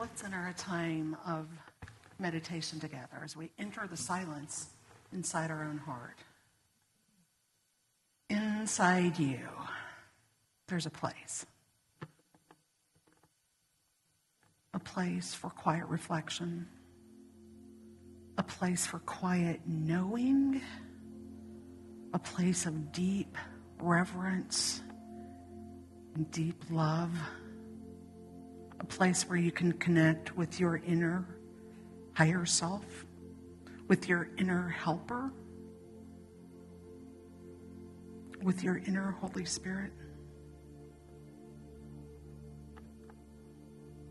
let's enter a time of meditation together as we enter the silence inside our own heart. Inside you, there's a place for quiet reflection, a place for quiet knowing, a place of deep reverence and deep love, a place where you can connect with your inner higher self, with your inner helper, with your inner Holy Spirit.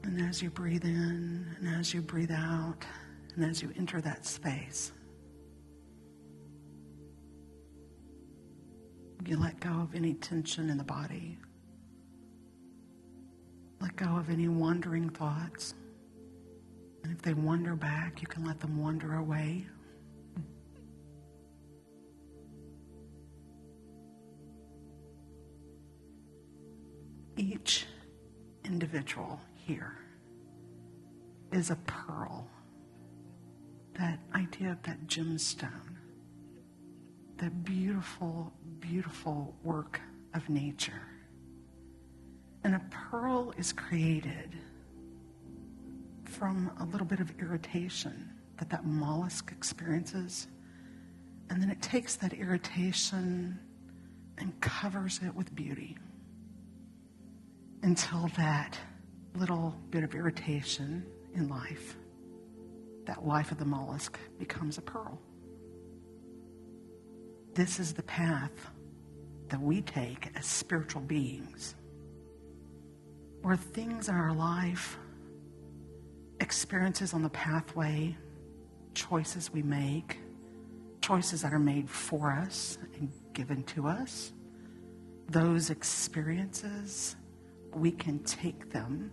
And as you breathe in, and as you breathe out, and as you enter that space, you let go of any tension in the body. Let go of any wandering thoughts. And if they wander back, you can let them wander away. Each individual here is a pearl. That idea of that gemstone, that beautiful, beautiful work of nature. And a pearl is created from a little bit of irritation that mollusk experiences. And then it takes that irritation and covers it with beauty until that little bit of irritation in life, that life of the mollusk, becomes a pearl. This is the path that we take as spiritual beings, where things in our life, experiences on the pathway, choices we make, choices that are made for us and given to us, those experiences, we can take them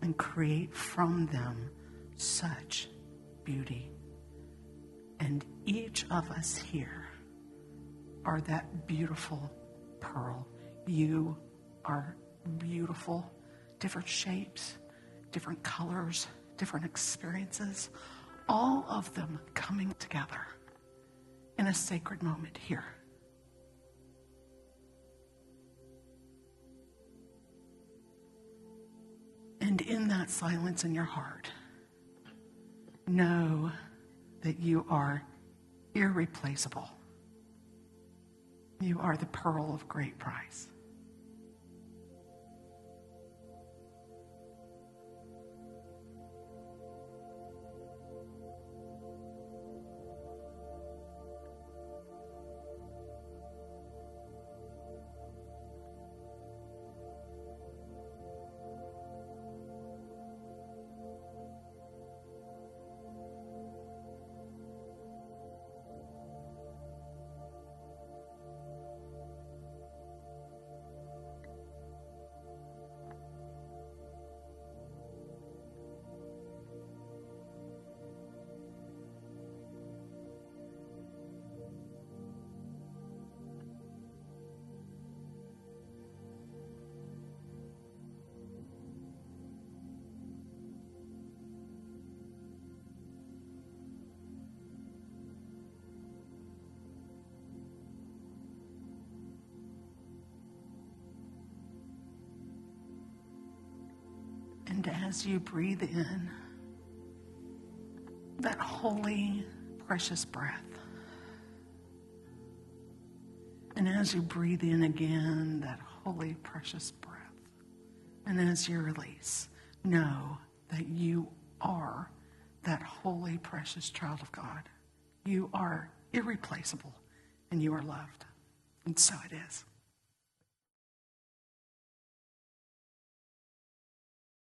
and create from them such beauty. And each of us here are that beautiful pearl. You are beautiful, different shapes, different colors, different experiences, all of them coming together in a sacred moment here. And in that silence in your heart, know that you are irreplaceable. You are the pearl of great price. And as you breathe in that holy, precious breath, and as you breathe in again that holy, precious breath, and as you release, know that you are that holy, precious child of God. You are irreplaceable, and you are loved. And so it is.